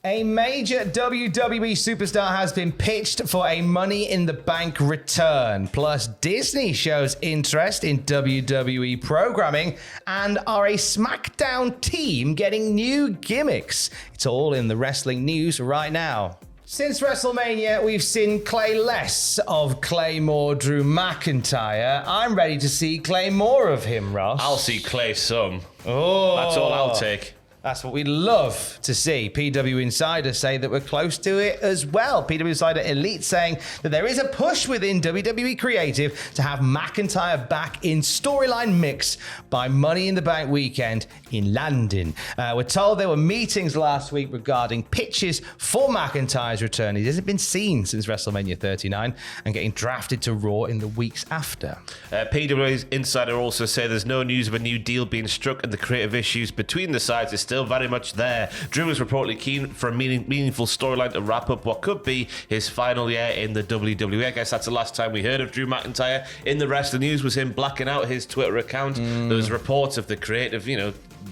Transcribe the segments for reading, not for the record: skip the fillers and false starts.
A major WWE superstar has been pitched for a Money in the Bank return. Plus, Disney shows interest in WWE programming and are a SmackDown team getting new gimmicks. It's all in the wrestling news right now. Since WrestleMania, we've seen Clay less of Claymore Drew McIntyre. I'm ready to see Clay more of him, Ross. I'll see Clay some. Oh, that's all I'll take. That's what we'd love to see. PW Insider say that we're close to it as well. PW Insider Elite saying that there is a push within WWE Creative to have McIntyre back in storyline mix by Money in the Bank weekend in London. We're told there were meetings last week regarding pitches for McIntyre's return. He hasn't been seen since WrestleMania 39 and getting drafted to Raw in the weeks after. PW Insider also say there's no news of a new deal being struck and the creative issues between the sides is still very much there. Drew is reportedly keen for a meaningful storyline to wrap up what could be his final year in the WWE. I guess that's the last time we heard of Drew McIntyre. In the rest of the news was him blacking out his Twitter account. There was reports of the creative,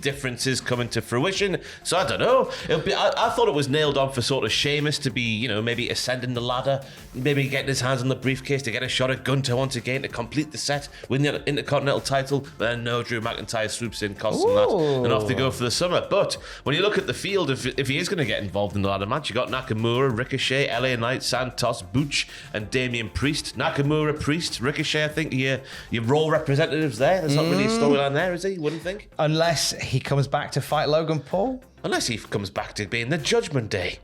differences coming to fruition. So I don't know. I thought it was nailed on for sort of Sheamus to be, maybe ascending the ladder, maybe getting his hands on the briefcase to get a shot at Gunter once again to complete the set, win the Intercontinental title. But then no, Drew McIntyre swoops in, costs him that, and off they go for the summer. But when you look at the field, if he is going to get involved in the ladder match, you got Nakamura, Ricochet, LA Knight, Santos, Butch, and Damian Priest. Nakamura, Priest, Ricochet, I think your Raw representatives there. There's not really a storyline there, is he? You wouldn't think. Unless he comes back to fight Logan Paul. Unless he comes back to being the Judgment Day.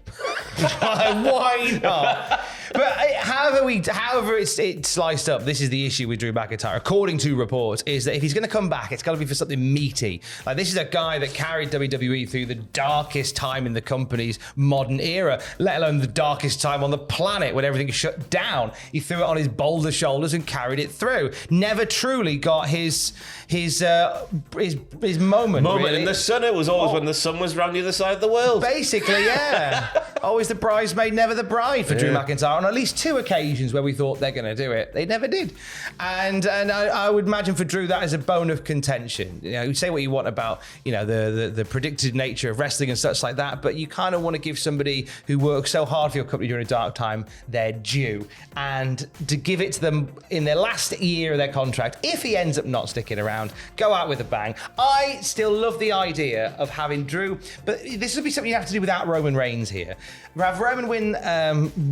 Why not? But however it's sliced up, this is the issue with Drew McIntyre, according to reports, is that if he's going to come back, it's got to be for something meaty. Like, this is a guy that carried WWE through the darkest time in the company's modern era, let alone the darkest time on the planet when everything shut down. He threw it on his boulder shoulders and carried it through. Never truly got his moment. Really. In the sun. It was always when the sun was round the other side of the world. Basically, yeah. Always the bridesmaid, never the bride for Drew McIntyre. On at least two occasions where we thought they're going to do it, they never did. And I would imagine for Drew that is a bone of contention. You say what you want about the predicted nature of wrestling and such like that, but you kind of want to give somebody who works so hard for your company during a dark time their due, and to give it to them in their last year of their contract. If he ends up not sticking around, go out with a bang. I still love the idea of having Drew, but this would be something you have to do without Roman Reigns here. Have Roman win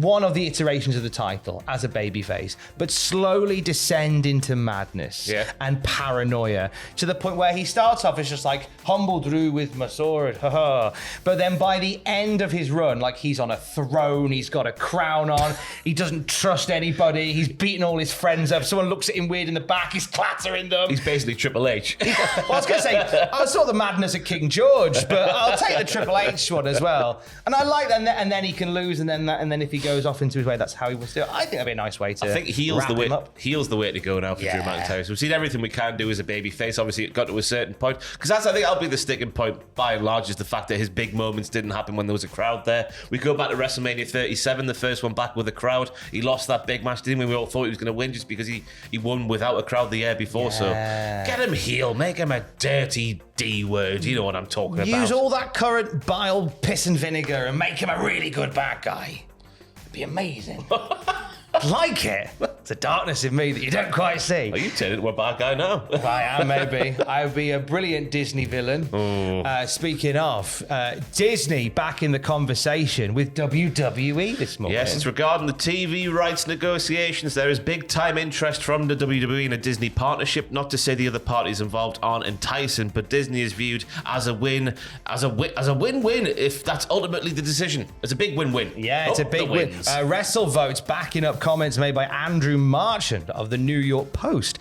one of the iterations of the title as a babyface, but slowly descend into madness and paranoia to the point where he starts off as just like humble Drew with my sword, but then by the end of his run, like he's on a throne, he's got a crown on, he doesn't trust anybody, he's beating all his friends up, someone looks at him weird in the back, he's clattering them. He's basically Triple H. Well, I was going to say, I saw the madness at King George, but I'll take the Triple H one as well. And I like that, and then he can lose, and then if he goes off into his way, that's how he wants to do it. I think that'd be a nice way to. I think heel's the way to go now for Drew McIntyre. So we've seen everything we can do as a baby face. Obviously, it got to a certain point, because I think that'll be the sticking point by and large, is the fact that his big moments didn't happen when there was a crowd there. We go back to WrestleMania 37, the first one back with a crowd. He lost that big match, didn't we? We all thought he was going to win just because he won without a crowd the year before. So get him heel, make him a dirty D word. You know what I'm talking about. Use all that current bile, piss and vinegar and make him a really good bad guy. It'd be amazing. I'd like it. It's a darkness in me that you don't quite see. Are you turning into a bad guy now? I am, maybe. I would be a brilliant Disney villain. Speaking of, Disney back in the conversation with WWE this morning. Yes, it's regarding the TV rights negotiations. There is big time interest from the WWE in a Disney partnership. Not to say the other parties involved aren't enticing, but Disney is viewed as a win-win if that's ultimately the decision. It's a big win-win. Yeah, it's a big win. WrestleVotes backing up comments made by Andrew Marchand of the New York Post.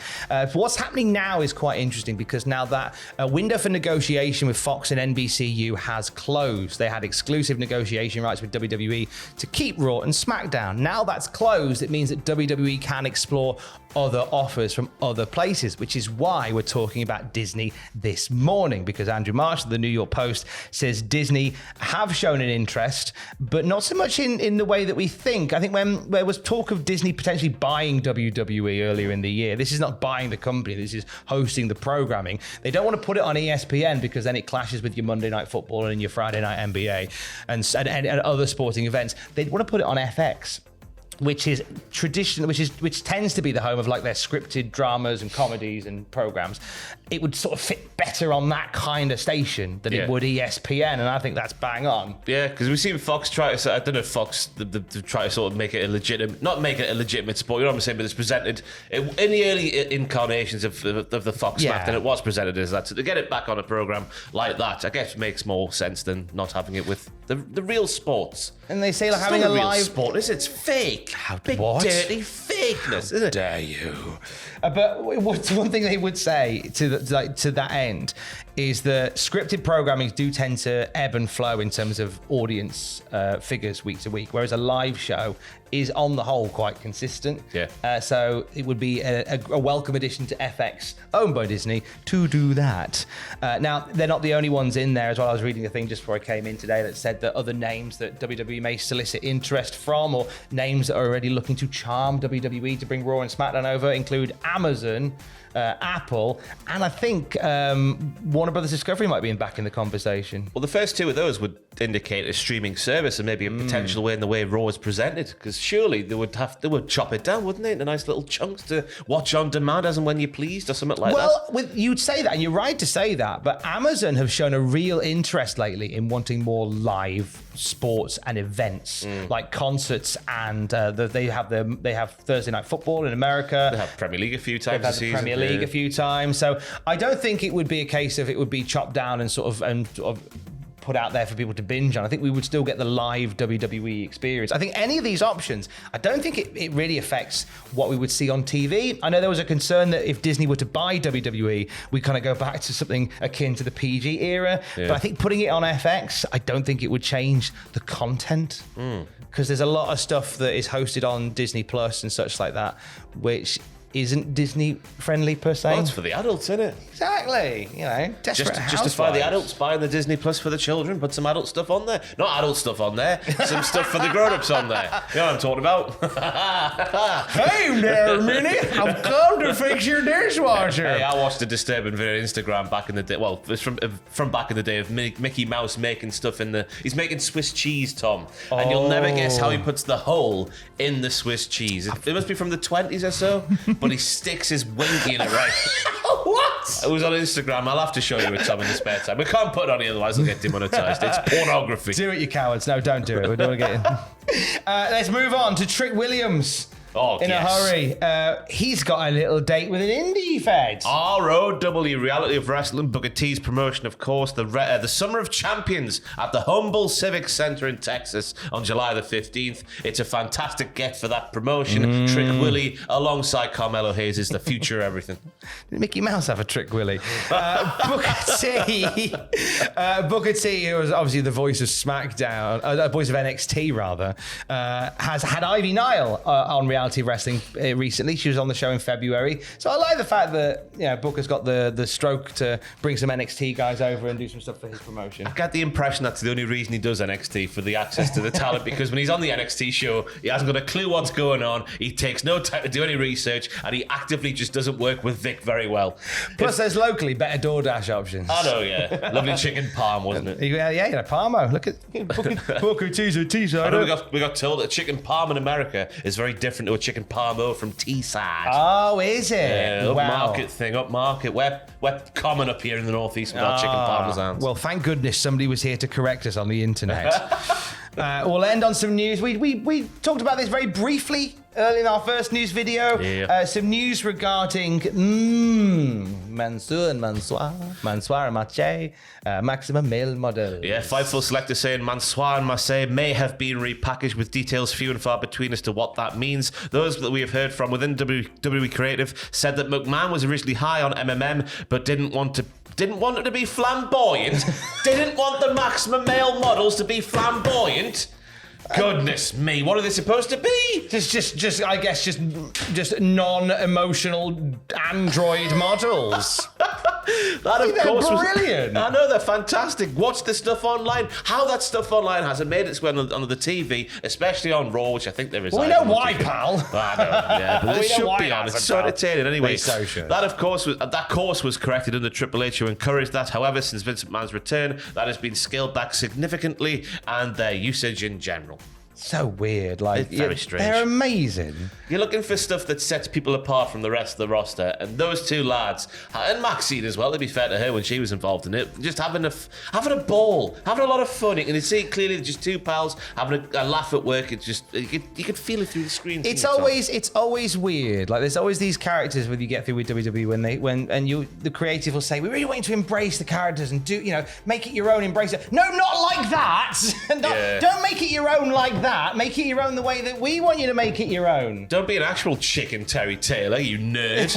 What's happening now is quite interesting, because now that window for negotiation with Fox and NBCU has closed. They had exclusive negotiation rights with WWE to keep Raw and SmackDown. Now that's closed, it means that WWE can explore other offers from other places, which is why we're talking about Disney this morning, because Andrew Marsh of the New York Post says Disney have shown an interest, but not so much in the way that we think. I think when there was talk of Disney potentially buying buying WWE earlier in the year. This is not buying the company. This is hosting the programming. They don't want to put it on ESPN because then it clashes with your Monday Night Football and your Friday Night NBA and other sporting events. They want to put it on FX, which is tradition, which tends to be the home of like their scripted dramas and comedies and programs. It would sort of fit better on that kind of station than it would ESPN, and I think that's bang on. Yeah, because we've seen Fox try to. I don't know if Fox try to sort of make it not make it a legitimate sport. You know what I'm saying? But it's presented in the early incarnations of the Fox SmackDown. It was presented as that. So to get it back on a program like that, I guess makes more sense than not having it with the real sports. And they say like it's having not a real live sport. It's fake. Big dirty fakeness. Isn't it? Dare you? But what's one thing they would say to that end is that scripted programming do tend to ebb and flow in terms of audience figures week to week, whereas a live show is on the whole quite consistent. Yeah. So it would be a welcome addition to FX, owned by Disney, to do that. Now, they're not the only ones in there as well. I was reading a thing just before I came in today that said that other names that WWE may solicit interest from, or names that are already looking to charm WWE to bring Raw and SmackDown over, include Amazon, Apple, and I think Warner Brothers Discovery might be back in the conversation. Well, the first two of those would indicate a streaming service and maybe a potential way in the way Raw is presented, because surely they would chop it down, wouldn't they, into nice little chunks to watch on demand as and when you pleased, or something like that. Well, you'd say that, and you're right to say that, but Amazon have shown a real interest lately in wanting more live sports and events, like concerts, and they have Thursday Night Football in America. They have Premier League a few times this season. Premier League a few times, so I don't think it would be a case of it would be chopped down and sort of put out there for people to binge on. I think we would still get the live WWE experience. I think any of these options, I don't think it really affects what we would see on TV. I know there was a concern that if Disney were to buy WWE, we kind of go back to something akin to the PG era. But I think putting it on FX, I don't think it would change the content. Because there's a lot of stuff that is hosted on Disney Plus and such like that, which isn't Disney friendly per se. Well, it's for the adults, isn't it? Exactly. You know, desperate justify the adults buying the Disney Plus for the children. Put some adult stuff on there. Not adult stuff on there. Some stuff for the grown-ups on there. You know what I'm talking about? Hey there, Minnie. I've come to fix your dishwasher. Hey, I watched a disturbing video on Instagram back in the day. Well, it's from back in the day of Mickey Mouse making stuff He's making Swiss cheese, Tom. And you'll never guess how he puts the hole in the Swiss cheese. It must be from the 20s or so. But he sticks his winky in it, right? What? It was on Instagram. I'll have to show you it, Tom, in the spare time. We can't put it on here, otherwise I'll get demonetized. It's pornography. Do it, you cowards. No, don't do it. We don't want to get in. Let's move on to Trick Williams. In a hurry. He's got a little date with an indie fed. ROW, Reality of Wrestling, Booker T's promotion, of course, the Summer of Champions at the Humble Civic Center in Texas on July the 15th. It's a fantastic get for that promotion. Trick Willie alongside Carmelo Hayes is the future of everything. Did Mickey Mouse have a Trick Willie? Booker T, who was obviously the voice of SmackDown, voice of NXT rather, has had Ivy Nile on Reality Wrestling recently. She was on the show in February. So I like the fact that Booker's got the stroke to bring some NXT guys over and do some stuff for his promotion. I get the impression that's the only reason he does NXT, for the access to the talent, because when he's on the NXT show, he hasn't got a clue what's going on. He takes no time to do any research, and he actively just doesn't work with Vic very well. Plus, there's locally better DoorDash options. I know, yeah. Lovely chicken parm, wasn't it? Yeah, Parmo. Look at Booker T's a T-side. I know we got told that chicken parm in America is very different to a chicken parmo from Teesside. Oh, is it? Yeah, upmarket thing, upmarket. We're common up here in the northeast with our chicken parmesans. Well, thank goodness somebody was here to correct us on the internet. We'll end on some news. We talked about this very briefly early in our first news video. Yeah. Some news regarding Mansour and Mache, maximum male model. Yeah, Fightful Selector saying Mansour and Mache may have been repackaged with details few and far between as to what that means. Those that we have heard from within WWE Creative said that McMahon was originally high on MMM, but didn't want it to be flamboyant. Didn't want the maximum male models to be flamboyant. Goodness me, what are they supposed to be? I guess just non-emotional android models. That, of course, brilliant. I know, they're fantastic. Watch the stuff online. How that stuff online hasn't made its way on the TV, especially on Raw, which I think there is. We know why, pal. I know, yeah, but it should be on. It's so entertaining. Anyway, so should. That course was corrected under Triple H, who encouraged that. However, since Vince McMahon's return, that has been scaled back significantly, and their usage in general. So weird. Like, It's very strange. They're amazing. You're looking for stuff that sets people apart from the rest of the roster, and those two lads, and Maxine as well, to be fair to her when she was involved in it, just having a ball, having a lot of fun. You can see it clearly, they're just two pals having a laugh at work. It's just you could feel it through the screen. It's always weird. Like, there's always these characters when you get through with WWE the creative will say, we really want you to embrace the characters and make it your own, embrace it. No, not like that. Don't make it your own like that. Make it your own the way that we want you to make it your own. Don't be an actual chicken, Terry Taylor, you nerd.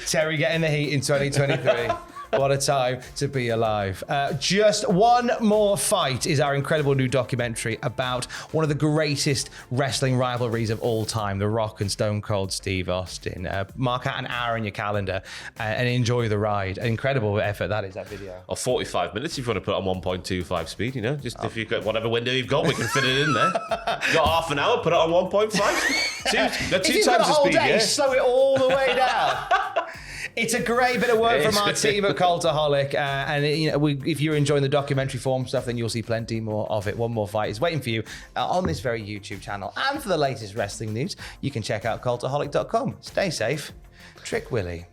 Terry getting the heat in 2023. What a time to be alive. Just one more fight is our incredible new documentary about one of the greatest wrestling rivalries of all time, The Rock and Stone Cold Steve Austin. Mark out an hour in your calendar and enjoy the ride. Incredible effort that is, that video. Or 45 minutes if you want to put it on 1.25 speed, if you've got whatever window you've got, we can fit it in there. You've got half an hour, put it on 1.5. Two times the speed, yeah. Slow it all the way down. It's a great bit of work from our team at Cultaholic, and if you're enjoying the documentary form stuff, then you'll see plenty more of it. One More Fight is waiting for you on this very YouTube channel. And for the latest wrestling news, you can check out cultaholic.com. Stay safe. Trick Willie.